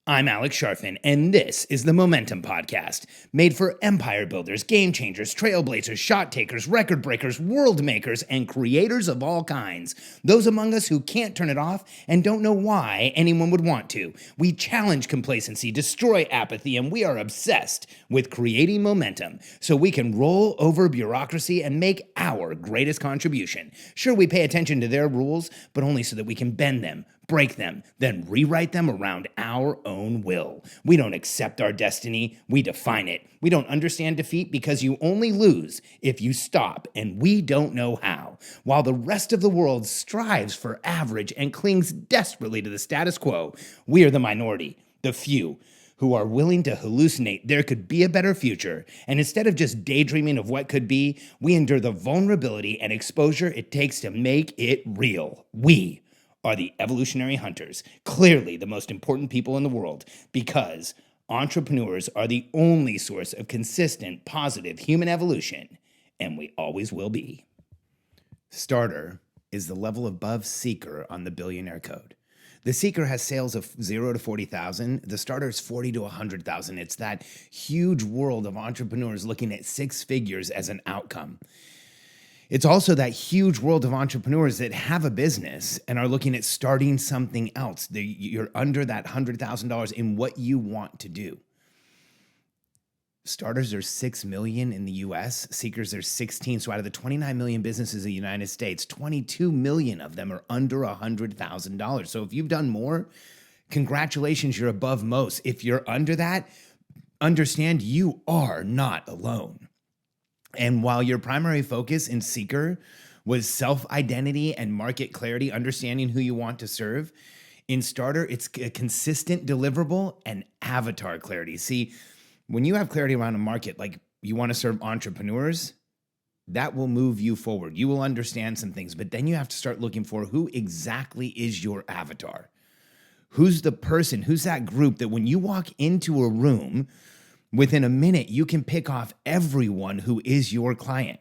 I'm Alex Sharfin, and this is the Momentum Podcast, made for empire builders, game changers, trailblazers, shot takers, record breakers, world makers, and creators of all kinds. Those among us who can't turn it off and don't know why anyone would want to. We challenge complacency, destroy apathy, and we are obsessed with creating momentum so we can roll over bureaucracy and make our greatest contribution. Sure, we pay attention to their rules, but only so that we can bend them, break them, then rewrite them around our own will. We don't accept our destiny, we define it. We don't understand defeat because you only lose if you stop, and we don't know how. While the rest of the world strives for average and clings desperately to the status quo, we are the minority, the few, who are willing to hallucinate there could be a better future, and instead of just daydreaming of what could be, we endure the vulnerability and exposure it takes to make it real. We are the evolutionary hunters, clearly the most important people in the world, because entrepreneurs are the only source of consistent, positive human evolution, and we always will be. Starter is the level above Seeker on the Billionaire Code. The Seeker has sales of 0 to 40,000. The Starter is 40 to 100,000. It's that huge world of entrepreneurs looking at six figures as an outcome. It's also that huge world of entrepreneurs that have a business and are looking at starting something else. You're under that $100,000 in what you want to do. Starters are 6 million in the US, Seekers are 16. So out of the 29 million businesses in the United States, 22 million of them are under $100,000. So if you've done more, congratulations, you're above most. If you're under that, understand you are not alone. And while your primary focus in Seeker was self-identity and market clarity, understanding who you want to serve, in Starter, it's a consistent deliverable and avatar clarity. See, when you have clarity around a market, like you want to serve entrepreneurs, that will move you forward. You will understand some things, but then you have to start looking for who exactly is your avatar. Who's the person, who's that group that when you walk into a room, within a minute, you can pick off everyone who is your client.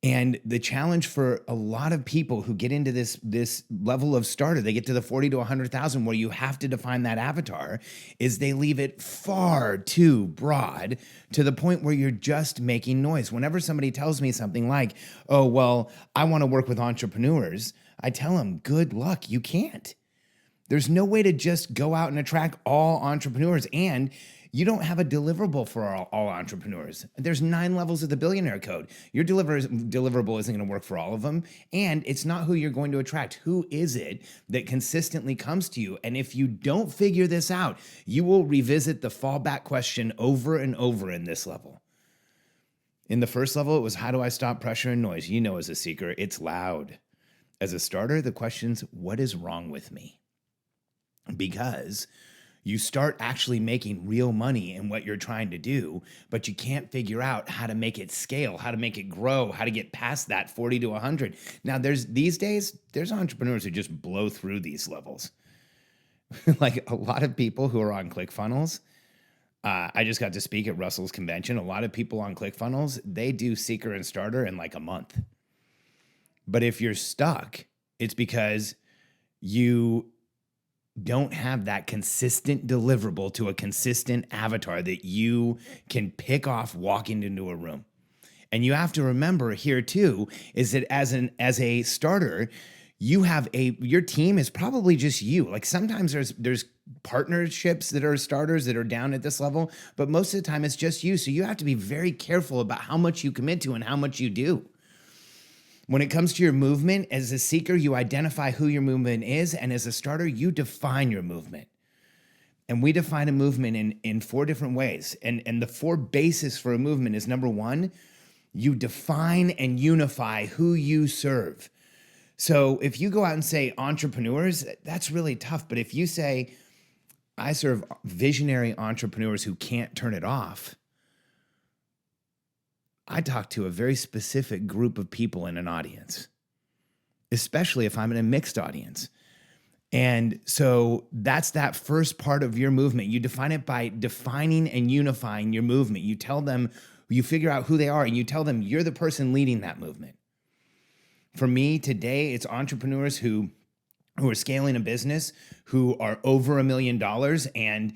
And the challenge for a lot of people who get into this level of Starter, they get to the 40 to 100,000 where you have to define that avatar, is they leave it far too broad to the point where you're just making noise. Whenever somebody tells me something like, oh, well, I want to work with entrepreneurs, I tell them, good luck, you can't. There's no way to just go out and attract all entrepreneurs, and you don't have a deliverable for all entrepreneurs. There's 9 levels of the Billionaire Code. Your deliverable isn't going to work for all of them, and it's not who you're going to attract. Who is it that consistently comes to you? And if you don't figure this out, you will revisit the fallback question over and over in this level. In the first level, it was, how do I stop pressure and noise? You know, as a Seeker, it's loud. As a Starter, the question's, what is wrong with me? Because you start actually making real money in what you're trying to do, but you can't figure out how to make it scale, how to make it grow, how to get past that 40 to 100. Now, these days, there's entrepreneurs who just blow through these levels. Like a lot of people who are on ClickFunnels, I just got to speak at Russell's convention. A lot of people on ClickFunnels, they do Seeker and Starter in like a month. But if you're stuck, it's because you don't have that consistent deliverable to a consistent avatar that you can pick off walking into a room. And you have to remember here too, is that as a Starter, you have your team is probably just you. Like sometimes there's partnerships that are Starters that are down at this level, but most of the time it's just you. So you have to be very careful about how much you commit to and how much you do. When it comes to your movement, as a Seeker, you identify who your movement is, and as a Starter, you define your movement. And we define a movement in 4 different ways. And the 4 bases for a movement is, number 1, you define and unify who you serve. So if you go out and say entrepreneurs, that's really tough. But if you say, I serve visionary entrepreneurs who can't turn it off, I talk to a very specific group of people in an audience, especially if I'm in a mixed audience. And so that's that first part of your movement. You define it by defining and unifying your movement. You tell them, you figure out who they are, and you tell them you're the person leading that movement. For me today, it's entrepreneurs who who are scaling a business who are over $1 million, and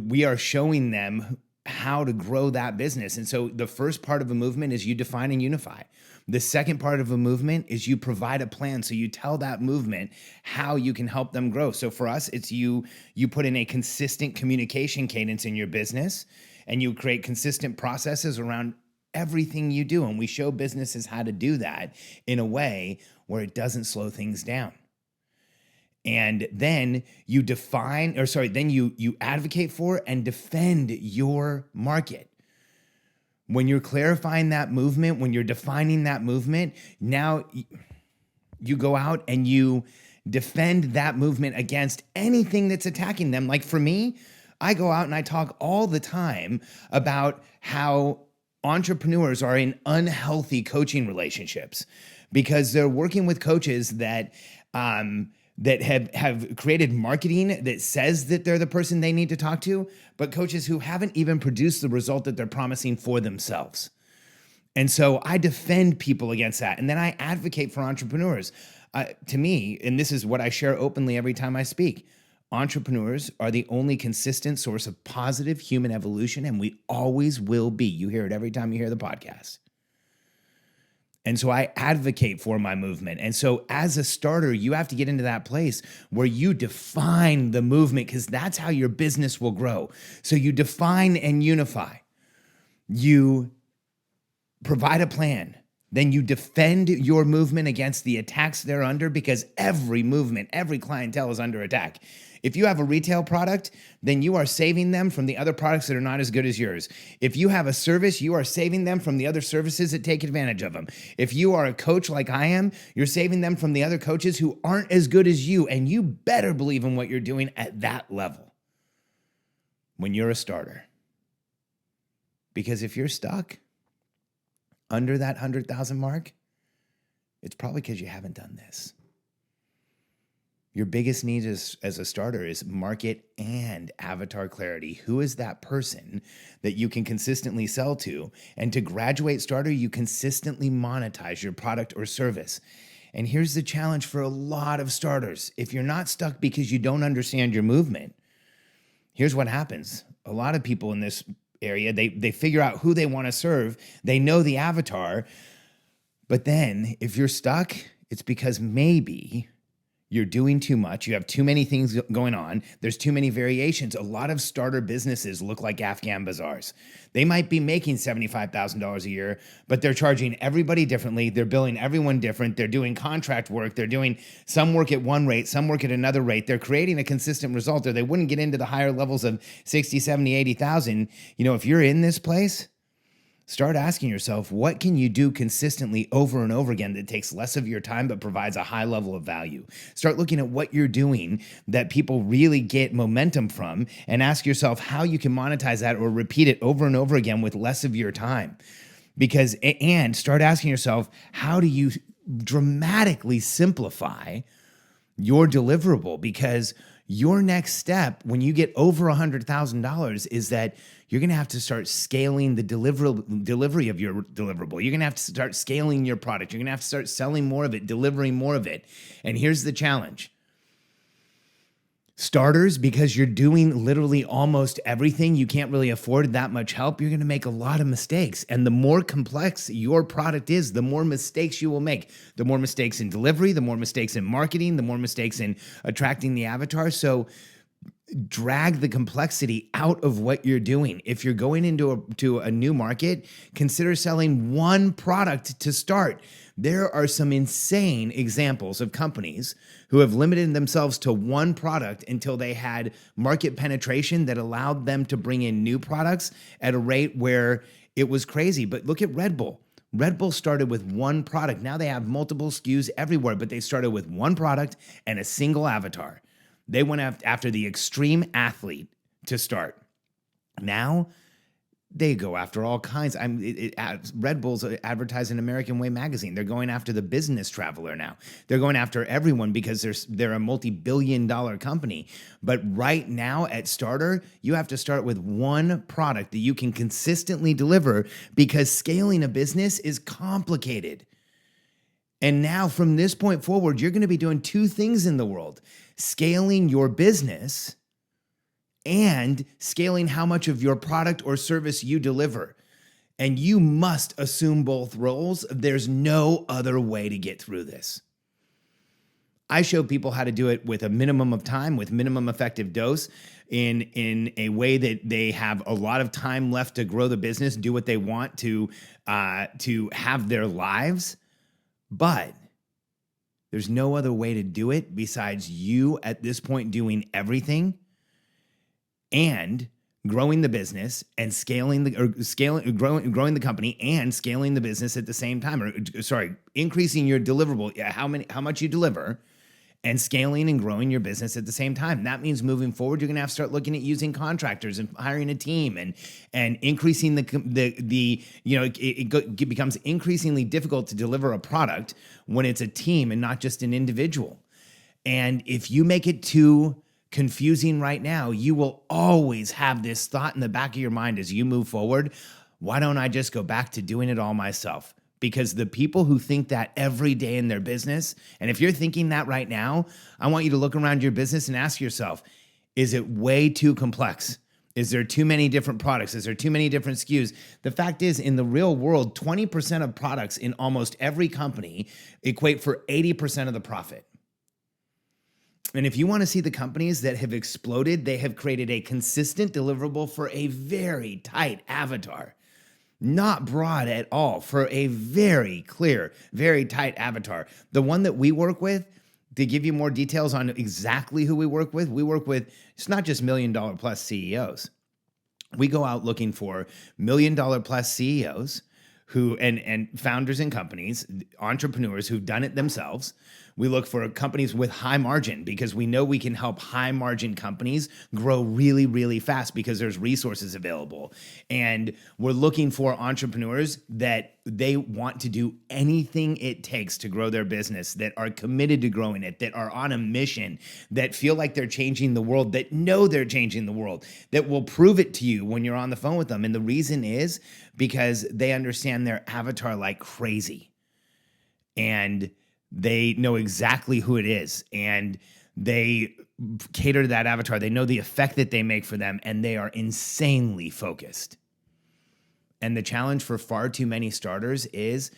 we are showing them how to grow that business. And so the first part of a movement is you define and unify. The second part of a movement is you provide a plan. So you tell that movement how you can help them grow. So for us, it's you put in a consistent communication cadence in your business, and you create consistent processes around everything you do. And we show businesses how to do that in a way where it doesn't slow things down. And then you you advocate for and defend your market. When you're clarifying that movement, when you're defining that movement, now you go out and you defend that movement against anything that's attacking them. Like for me, I go out and I talk all the time about how entrepreneurs are in unhealthy coaching relationships because they're working with coaches that have created marketing that says that they're the person they need to talk to, but coaches who haven't even produced the result that they're promising for themselves. And so I defend people against that. And then I advocate for entrepreneurs. To me, and this is what I share openly every time I speak, entrepreneurs are the only consistent source of positive human evolution, and we always will be. You hear it every time you hear the podcast. And so I advocate for my movement. And so as a starter, you have to get into that place where you define the movement, because that's how your business will grow. So you define and unify. You provide a plan. Then you defend your movement against the attacks they're under, because every movement, every clientele is under attack. If you have a retail product, then you are saving them from the other products that are not as good as yours. If you have a service, you are saving them from the other services that take advantage of them. If you are a coach like I am, you're saving them from the other coaches who aren't as good as you, and you better believe in what you're doing at that level when you're a starter. Because if you're stuck under that 100,000 mark, it's probably because you haven't done this. Your biggest need as a starter is market and avatar clarity. Who is that person that you can consistently sell to? And to graduate starter, you consistently monetize your product or service. And here's the challenge for a lot of starters. If you're not stuck because you don't understand your movement, here's what happens. A lot of people in this area, they figure out who they want to serve. They know the avatar. But then if you're stuck, it's because maybe you're doing too much. You have too many things going on. There's too many variations. A lot of starter businesses look like Afghan bazaars. They might be making $75,000 a year, but they're charging everybody differently. They're billing everyone different. They're doing contract work. They're doing some work at one rate, some work at another rate. They're creating a consistent result, or they wouldn't get into the higher levels of 60, 70, 80,000. If you're in this place, start asking yourself, what can you do consistently over and over again that takes less of your time but provides a high level of value? Start looking at what you're doing that people really get momentum from, and ask yourself how you can monetize that or repeat it over and over again with less of your time. And start asking yourself, how do you dramatically simplify your deliverable? Because your next step when you get over $100,000 is that you're going to have to start scaling the delivery of your deliverable. You're going to have to start scaling your product. You're going to have to start selling more of it, delivering more of it. And here's the challenge. Starters, because you're doing literally almost everything, you can't really afford that much help. You're going to make a lot of mistakes. And the more complex your product is, the more mistakes you will make. The more mistakes in delivery, the more mistakes in marketing, the more mistakes in attracting the avatar. So drag the complexity out of what you're doing. If you're going into a new market, consider selling one product to start. There are some insane examples of companies who have limited themselves to one product until they had market penetration that allowed them to bring in new products at a rate where it was crazy. But look at Red Bull. Red Bull started with one product. Now they have multiple SKUs everywhere, but they started with one product and a single avatar. They went after the extreme athlete to start. Now they go after all kinds. Red Bull's advertising American Way magazine. They're going after the business traveler now. They're going after everyone because they're a multi-billion-dollar company. But right now at starter, you have to start with one product that you can consistently deliver, because scaling a business is complicated. And now from this point forward, you're going to be doing two things in the world: scaling your business and scaling how much of your product or service you deliver. And you must assume both roles. There's no other way to get through this. I show people how to do it with a minimum of time, with minimum effective dose, in a way that they have a lot of time left to grow the business, do what they want to have their lives. But there's no other way to do it besides you at this point doing everything and growing the business and growing the company and scaling the business at the same time. Or sorry, increasing your deliverable, how much you deliver, and scaling and growing your business at the same time. That means moving forward, you're going to have to start looking at using contractors and hiring a team and increasing it becomes increasingly difficult to deliver a product when it's a team and not just an individual. And if you make it too confusing right now, you will always have this thought in the back of your mind as you move forward: why don't I just go back to doing it all myself? Because the people who think that every day in their business, and if you're thinking that right now, I want you to look around your business and ask yourself, is it way too complex? Is there too many different products? Is there too many different SKUs? The fact is, in the real world, 20% of products in almost every company equate for 80% of the profit. And if you want to see the companies that have exploded, they have created a consistent deliverable for a very tight avatar. Not broad at all, for a very clear, very tight avatar. The one that we work with, to give you more details on exactly who we work with, it's not just $1 million plus CEOs. We go out looking for $1 million plus CEOs who and founders and companies, entrepreneurs who've done it themselves. We look for companies with high margin because we know we can help high margin companies grow really, really fast because there's resources available. And we're looking for entrepreneurs that they want to do anything it takes to grow their business, that are committed to growing it, that are on a mission, that feel like they're changing the world, that know they're changing the world, that will prove it to you when you're on the phone with them. And the reason is because they understand their avatar like crazy. And they know exactly who it is, and they cater to that avatar. They know the effect that they make for them, and they are insanely focused. And the challenge for far too many starters is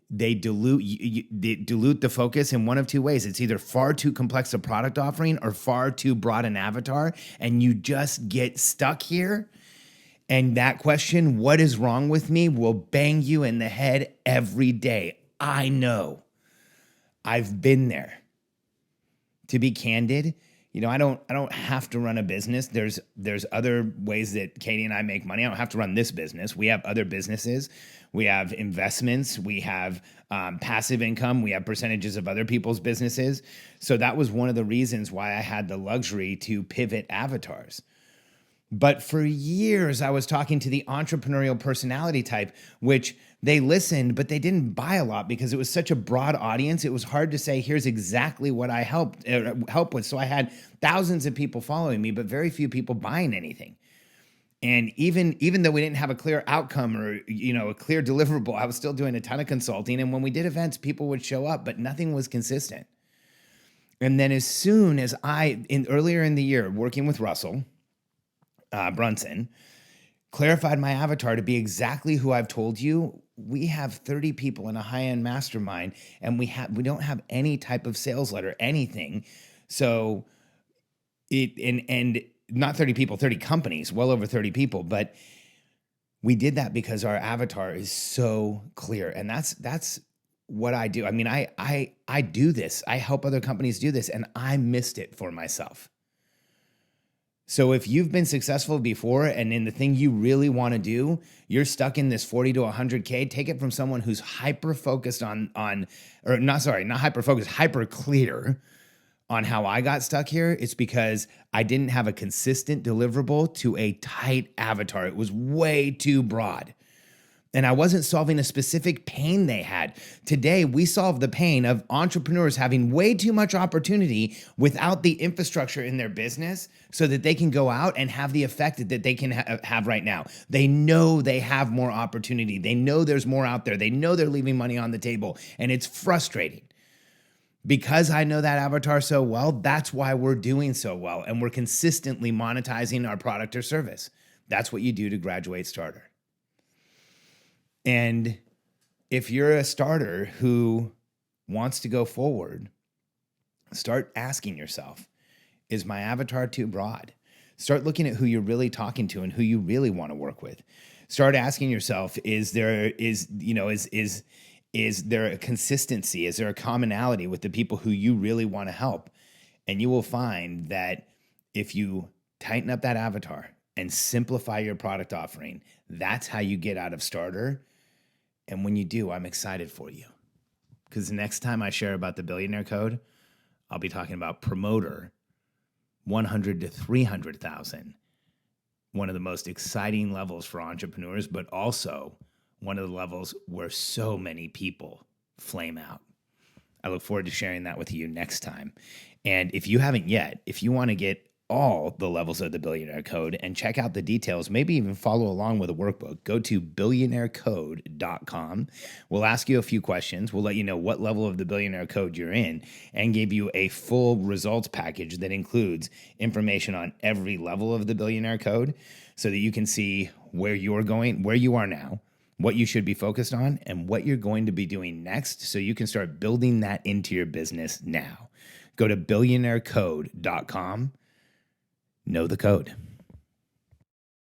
they dilute the focus in one of two ways. It's either far too complex a product offering or far too broad an avatar, and you just get stuck here. And that question, what is wrong with me, will bang you in the head every day. I know. I've been there. To be candid, I don't have to run a business. There's other ways that Katie and I make money. I don't have to run this business. We have other businesses. We have investments. We have passive income. We have percentages of other people's businesses. So that was one of the reasons why I had the luxury to pivot avatars. But for years, I was talking to the entrepreneurial personality type, which they listened, but they didn't buy a lot because it was such a broad audience. It was hard to say, here's exactly what I help with. So I had thousands of people following me, but very few people buying anything. And even though we didn't have a clear outcome or, a clear deliverable, I was still doing a ton of consulting. And when we did events, people would show up, but nothing was consistent. And then as soon as earlier in the year, working with Russell Brunson, clarified my avatar to be exactly who I've told you. We have 30 people in a high-end mastermind, and we don't have any type of sales letter, anything. So and not 30 people, 30 companies, well over 30 people, but we did that because our avatar is so clear. And that's what I do. I mean, I do this. I help other companies do this, and I missed it for myself. So if you've been successful before and in the thing you really want to do, you're stuck in this 40 to 100K, take it from someone who's hyper-focused hyper clear on how I got stuck here. It's because I didn't have a consistent deliverable to a tight avatar. It was way too broad. And I wasn't solving a specific pain they had. Today, we solve the pain of entrepreneurs having way too much opportunity without the infrastructure in their business so that they can go out and have the effect that they can have right now. They know they have more opportunity. They know there's more out there. They know they're leaving money on the table, and it's frustrating. Because I know that avatar so well, that's why we're doing so well, and we're consistently monetizing our product or service. That's what you do to graduate starter. And if you're a starter who wants to go forward, start asking yourself, is my avatar too broad? Start looking at who you're really talking to and who you really want to work with. Start asking yourself, is there a consistency? Is there a commonality with the people who you really want to help? And you will find that if you tighten up that avatar and simplify your product offering, that's how you get out of starter. And when you do, I'm excited for you. Because the next time I share about the Billionaire Code, I'll be talking about promoter 100 to 300,000. One of the most exciting levels for entrepreneurs, but also one of the levels where so many people flame out. I look forward to sharing that with you next time. And if you haven't yet, if you want to get all the levels of the Billionaire Code and check out the details, maybe even follow along with a workbook, go to billionairecode.com. We'll ask you a few questions. We'll let you know what level of the Billionaire Code you're in and give you a full results package that includes information on every level of the Billionaire Code so that you can see where you're going, where you are now, what you should be focused on, and what you're going to be doing next so you can start building that into your business now. Go to billionairecode.com. Know the code.